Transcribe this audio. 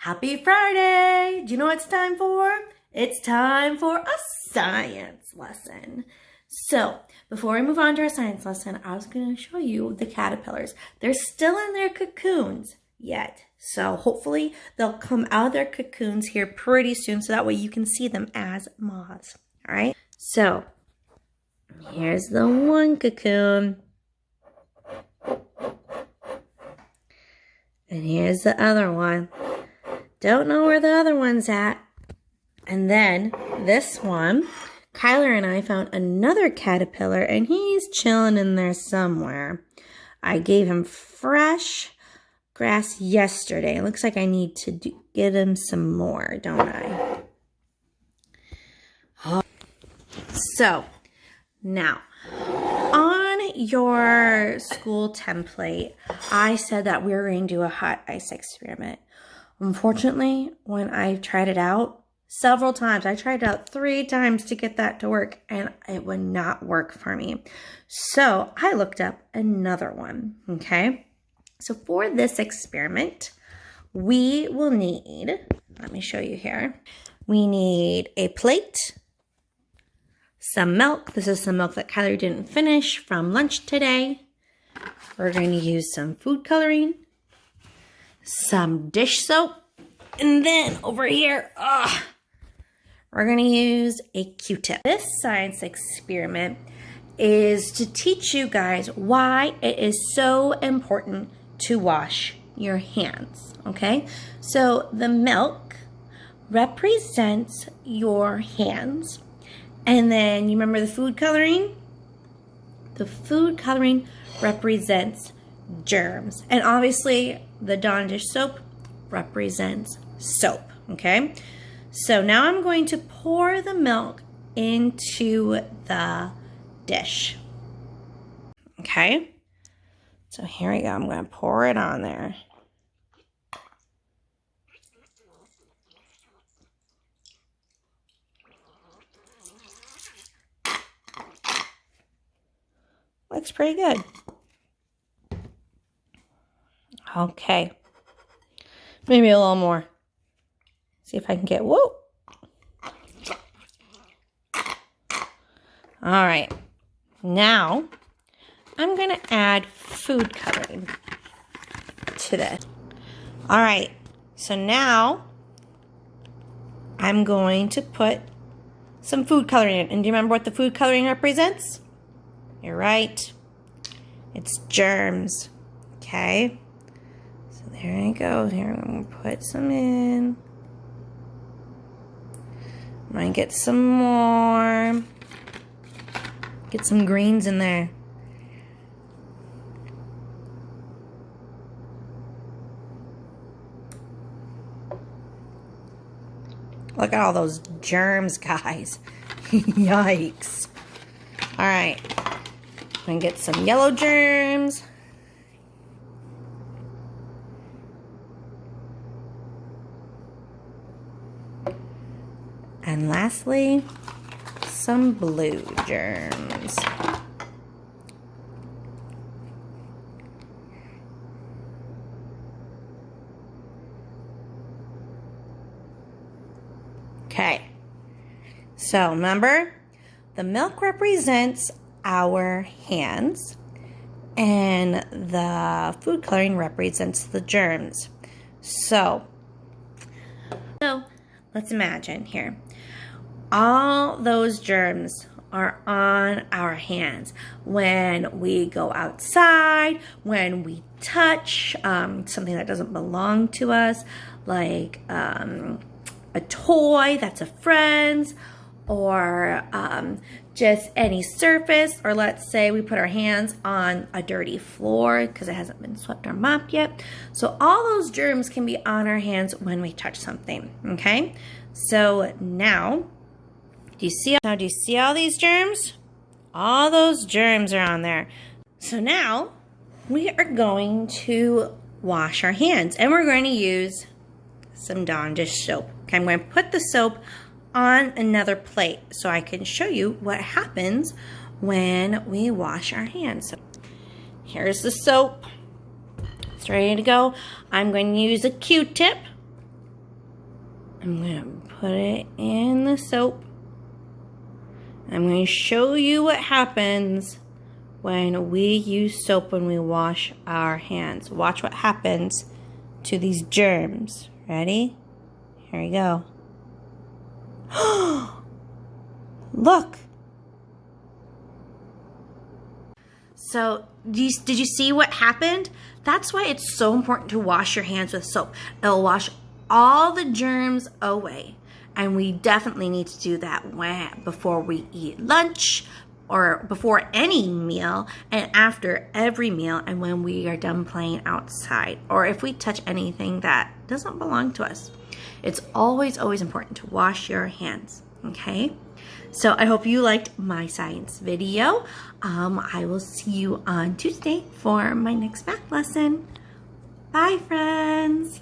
Happy Friday! Do you know what it's time for? It's time for a science lesson. So, before we move on to our science lesson, I was going to show you the caterpillars. They're still in their cocoons yet. So, hopefully, they'll come out of their cocoons here pretty soon so that way you can see them as moths. All right? So, here's the one cocoon. And here's the other one. Don't know where the other one's at. And then this one, Kyler and I found another caterpillar and he's chilling in there somewhere. I gave him fresh grass yesterday. It looks like I need to get him some more, don't I? Oh. So, now, on your school template, I said that we were going to do a hot ice experiment. Unfortunately, when I tried it out several times, I tried it out 3 times to get that to work, and it would not work for me. So I looked up another one, okay? So for this experiment, we will need, let me show you here. We need a plate, some milk. This is some milk that Kyler didn't finish from lunch today. We're going to use some food coloring, some dish soap, and then over here, we're going to use a Q-tip. This science experiment is to teach you guys why it is so important to wash your hands, okay? So the milk represents your hands, and then you remember the food coloring? The food coloring represents germs, and obviously the Dawn dish soap represents soap, okay? So now I'm going to pour the milk into the dish, okay? So here we go, I'm going to pour it on there. Looks pretty good. Okay. Maybe a little more. See if I can get, whoa. All right. Now, I'm going to add food coloring to this. All right. So now, I'm going to put some food coloring in. And do you remember what the food coloring represents? You're right. It's germs. Okay. So there I go. Here, I'm going to put some in. I'm going to get some more. Get some greens in there. Look at all those germs, guys. Yikes. All right. I'm going to get some yellow germs. And lastly, some blue germs. Okay. So remember, the milk represents our hands and the food coloring represents the germs. So let's imagine here. All those germs are on our hands when we go outside, when we touch something that doesn't belong to us, like a toy that's a friend's, or just any surface, or let's say we put our hands on a dirty floor because it hasn't been swept or mopped yet. So all those germs can be on our hands when we touch something, okay? So now, do you see all these germs? All those germs are on there. So now we are going to wash our hands, and we're going to use some Dawn dish soap. Okay, I'm going to put the soap on another plate so I can show you what happens when we wash our hands. So here's the soap. It's ready to go. I'm going to use a Q-tip I'm going to put it in the soap. I'm going to show you what happens when we use soap when we wash our hands. Watch what happens to these germs. Ready? Here we go. Look. So, did you see what happened? That's why it's so important to wash your hands with soap. It'll wash all the germs away. And we definitely need to do that before we eat lunch, or before any meal, and after every meal, and when we are done playing outside, or if we touch anything that doesn't belong to us. It's always important to wash your hands, okay? So I hope you liked my science video. I will see you on Tuesday for my next math lesson. Bye, friends.